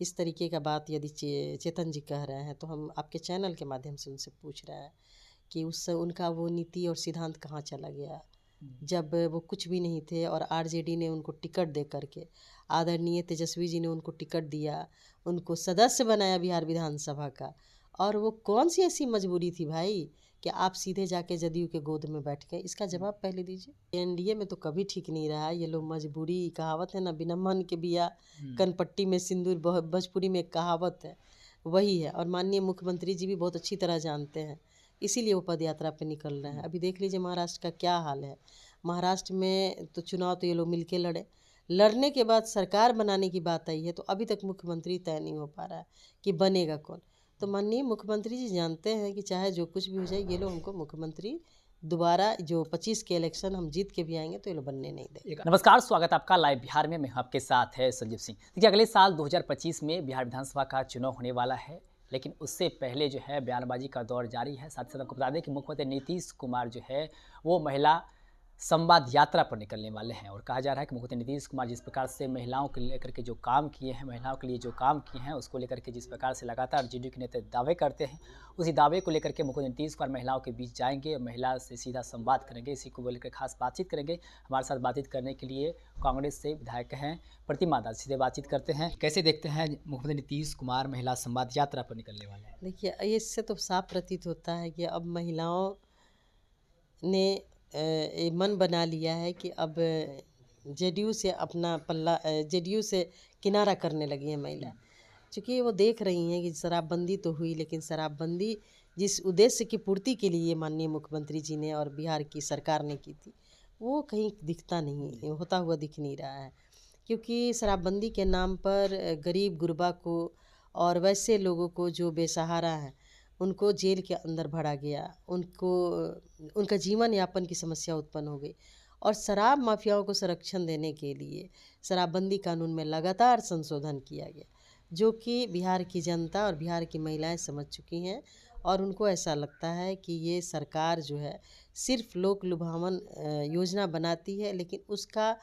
इस तरीके का बात यदि चेतन जी कह रहे हैं तो हम आपके चैनल के माध्यम से उनसे पूछ रहे हैं कि उस उनका वो नीति और सिद्धांत कहाँ चला गया जब वो कुछ भी नहीं थे और आरजेडी ने उनको टिकट दे करके, आदरणीय तेजस्वी जी ने उनको टिकट दिया, उनको सदस्य बनाया बिहार विधानसभा का। और वो कौन सी ऐसी मजबूरी थी भाई कि आप सीधे जाके जदयू के गोद में बैठ गए? इसका जवाब पहले दीजिए। एनडीए में तो कभी ठीक नहीं रहा ये लोग, मजबूरी कहावत है ना, बिना मन के बिया कनपट्टी में सिंदूर, भोजपुरी में एक कहावत है, वही है। और माननीय मुख्यमंत्री जी भी बहुत अच्छी तरह जानते हैं, इसीलिए वो पद यात्रा पे निकल रहे हैं। अभी देख लीजिए महाराष्ट्र का क्या हाल है। महाराष्ट्र में तो चुनाव तो ये लोग मिलके लड़े, लड़ने के बाद सरकार बनाने की बात आई है तो अभी तक मुख्यमंत्री तय नहीं हो पा रहा है कि बनेगा कौन। तो माननीय मुख्यमंत्री जी जानते हैं कि चाहे जो कुछ भी हो जाए ये लोग हमको मुख्यमंत्री दोबारा जो 25 के इलेक्शन हम जीत के भी आएंगे तो ये लोग बनने नहीं देंगे। नमस्कार, स्वागत आपका लाइव बिहार में। मैं आपके साथ है संजीव सिंह। देखिए, अगले साल 2025 में बिहार विधानसभा का चुनाव होने वाला है, लेकिन उससे पहले जो है बयानबाजी का दौर जारी है। साथ ही साथ आपको बता दें कि मुख्यमंत्री नीतीश कुमार जो है वो महिला संवाद यात्रा पर निकलने वाले हैं और कहा जा रहा है कि मुख्यमंत्री नीतीश कुमार जिस प्रकार से महिलाओं को लेकर के जो काम किए हैं, महिलाओं के लिए जो काम किए हैं, उसको लेकर के जिस प्रकार से लगातार जेडीयू के नेता दावे करते हैं, उसी दावे को लेकर के मुख्यमंत्री नीतीश कुमार महिलाओं के बीच जाएंगे, महिला से सीधा संवाद करेंगे, इसी को लेकर खास बातचीत करेंगे। हमारे साथ बातचीत करने के लिए कांग्रेस से विधायक हैं प्रतिमा दास, सीधे बातचीत करते हैं। कैसे देखते हैं मुख्यमंत्री नीतीश कुमार महिला संवाद यात्रा पर निकलने वाले हैं? देखिए, इससे तो साफ प्रतीत होता है कि अब महिलाओं ने मन बना लिया है कि अब जेडीयू से अपना पल्ला, जेडीयू से किनारा करने लगी है महिला। चूँकि वो देख रही हैं कि शराबबंदी तो हुई, लेकिन शराबबंदी जिस उद्देश्य की पूर्ति के लिए माननीय मुख्यमंत्री जी ने और बिहार की सरकार ने की थी, वो कहीं दिखता नहीं, होता हुआ दिख नहीं रहा है। क्योंकि शराबबंदी के नाम पर गरीब गुरबा को और वैसे लोगों को जो बेसहारा हैं उनको जेल के अंदर भरा गया, उनको उनका जीवन यापन की समस्या उत्पन्न हो गई। और शराब माफियाओं को संरक्षण देने के लिए शराबबंदी कानून में लगातार संशोधन किया गया, जो कि बिहार की जनता और बिहार की महिलाएं समझ चुकी हैं। और उनको ऐसा लगता है कि ये सरकार जो है सिर्फ लोक लुभावन योजना बनाती है, लेकिन उसका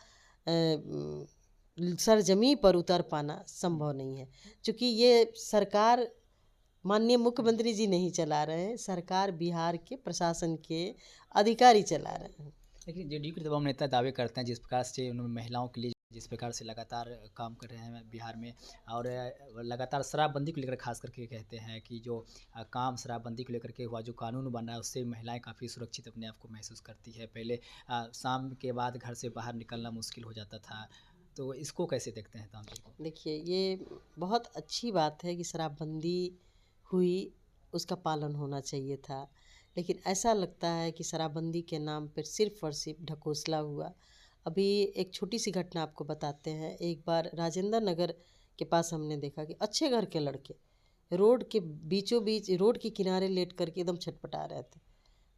सरजमी पर उतर पाना संभव नहीं है। क्योंकि ये सरकार माननीय मुख्यमंत्री जी नहीं चला रहे हैं, सरकार बिहार के प्रशासन के अधिकारी चला रहे हैं। लेकिन जेडीयू के तमाम नेता दावे करते हैं जिस प्रकार से उन्होंने महिलाओं के लिए जिस प्रकार से लगातार काम कर रहे हैं बिहार में, और लगातार शराबबंदी को लेकर खास करके कहते हैं कि जो काम शराबबंदी को लेकर के हुआ, जो कानून बना है उससे महिलाएं काफ़ी सुरक्षित अपने आप को महसूस करती है। पहले शाम के बाद घर से बाहर निकलना मुश्किल हो जाता था, तो इसको कैसे देखते हैं तांत्रिक को? देखिए, ये बहुत अच्छी बात है कि शराबबंदी हुई, उसका पालन होना चाहिए था, लेकिन ऐसा लगता है कि शराबबंदी के नाम पर सिर्फ और सिर्फ ढकोसला हुआ। अभी एक छोटी सी घटना आपको बताते हैं। एक बार राजेंद्र नगर के पास हमने देखा कि अच्छे घर के लड़के रोड के बीचों बीच, रोड के किनारे लेट करके एकदम छटपटा रहे थे।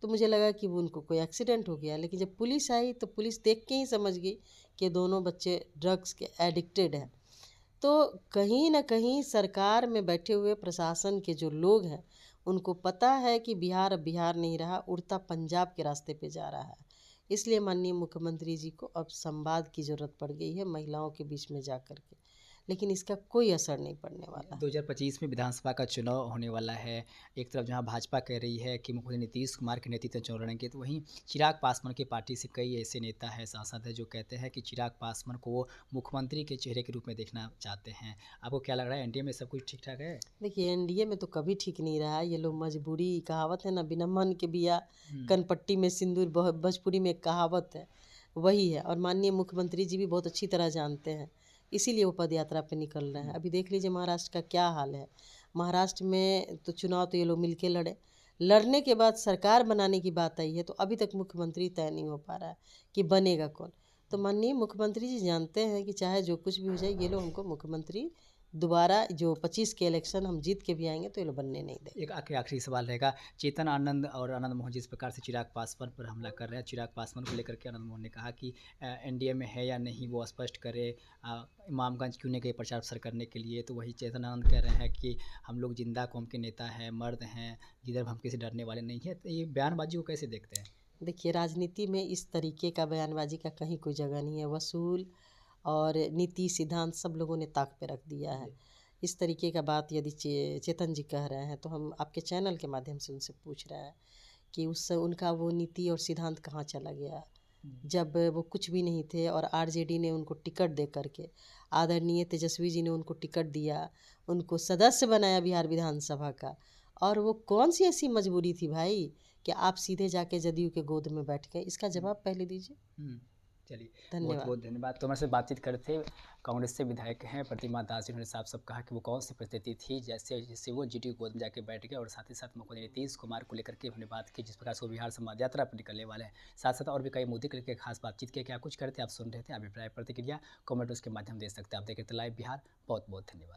तो मुझे लगा कि वो उनको कोई एक्सीडेंट हो गया, लेकिन जब पुलिस आई तो पुलिस देख के ही समझ गई कि दोनों बच्चे ड्रग्स के एडिक्टेड हैं। तो कहीं न कहीं सरकार में बैठे हुए प्रशासन के जो लोग हैं, उनको पता है कि बिहार अब बिहार नहीं रहा, उड़ता पंजाब के रास्ते पे जा रहा है। इसलिए माननीय मुख्यमंत्री जी को अब संवाद की ज़रूरत पड़ गई है महिलाओं के बीच में जा कर के, लेकिन इसका कोई असर नहीं पड़ने वाला। 2025 में विधानसभा का चुनाव होने वाला है। एक तरफ जहां भाजपा कह रही है कि मुख्यमंत्री नीतीश कुमार के नेतृत्व में चुनाव लड़ेंगे, तो वहीं चिराग पासवान की पार्टी से कई ऐसे नेता हैं, सांसद हैं जो कहते हैं कि चिराग पासवान को वो मुख्यमंत्री के चेहरे के रूप में देखना चाहते हैं। आपको क्या लग रहा है, एनडीए में सब कुछ ठीक ठाक है? देखिए, एनडीए में तो कभी ठीक नहीं रहा ये लोग, मजबूरी कहावत है ना, बिना मन के बिया कनपट्टी में सिंदूर, भोजपुरी में एक कहावत है, वही है। और माननीय मुख्यमंत्री जी भी बहुत अच्छी तरह जानते हैं, इसीलिए वो पद यात्रा पे निकल रहे हैं। अभी देख लीजिए महाराष्ट्र का क्या हाल है। महाराष्ट्र में तो चुनाव तो ये लोग मिलके लड़े, लड़ने के बाद सरकार बनाने की बात आई है तो अभी तक मुख्यमंत्री तय नहीं हो पा रहा है कि बनेगा कौन। तो माननीय मुख्यमंत्री जी जानते हैं कि चाहे जो कुछ भी हो जाए ये लोग हमको मुख्यमंत्री दोबारा जो 25 के इलेक्शन हम जीत के भी आएंगे तो ये लोग बनने नहीं देंगे। एक आखिरी सवाल रहेगा, चेतन आनंद और आनंद मोहन जिस प्रकार से चिराग पासवान पर हमला कर रहे हैं, चिराग पासवान को लेकर के आनंद मोहन ने कहा कि एनडीए में है या नहीं वो स्पष्ट करे, इमामगंज क्यों नहीं गए प्रचार प्रसार करने के लिए, तो वही चेतन आनंद कह रहे हैं कि हम लोग जिंदा कौम के नेता हैं, मर्द हैं, जिधर हम किसी डरने वाले नहीं हैं। तो ये बयानबाजी को कैसे देखते हैं? देखिए, राजनीति में इस तरीके का बयानबाजी का कहीं कोई जगह नहीं है। वसूल और नीति सिद्धांत सब लोगों ने ताक पे रख दिया है। इस तरीके का बात यदि चेतन जी कह रहे हैं तो हम आपके चैनल के माध्यम से उनसे पूछ रहे हैं कि उस उनका वो नीति और सिद्धांत कहाँ चला गया जब वो कुछ भी नहीं थे और आरजेडी ने उनको टिकट दे करके, आदरणीय तेजस्वी जी ने उनको टिकट दिया, उनको सदस्य बनाया बिहार विधानसभा का। और वो कौन सी ऐसी मजबूरी थी भाई कि आप सीधे जाके जदयू के गोद में बैठ गए? इसका जवाब पहले दीजिए। चलिए, बहुत धन्यवाद। बहुत धन्यवाद। तो हमारे से बातचीत कर रहे थे कांग्रेस से विधायक हैं प्रतिमा दास जी। उन्होंने साफ साफ कहा कि वो कौन सी परिस्थिति थी जैसे जिससे वो जीटी गोद में जाके बैठ गए, और साथ ही साथ मुख्यमंत्री नीतीश कुमार को लेकर के उन्होंने बात की, जिस प्रकार से वो बिहार संवाद यात्रा पर निकलने वाले हैं। साथ साथ और भी कई मुद्दे को लेकर खास बातचीत की। क्या कुछ करते आप सुन रहे थे, अभिप्राय प्रतिक्रिया कमेंट उसके माध्यम दे सकते हैं। आप देख रहे थे लाइव बिहार। बहुत बहुत धन्यवाद।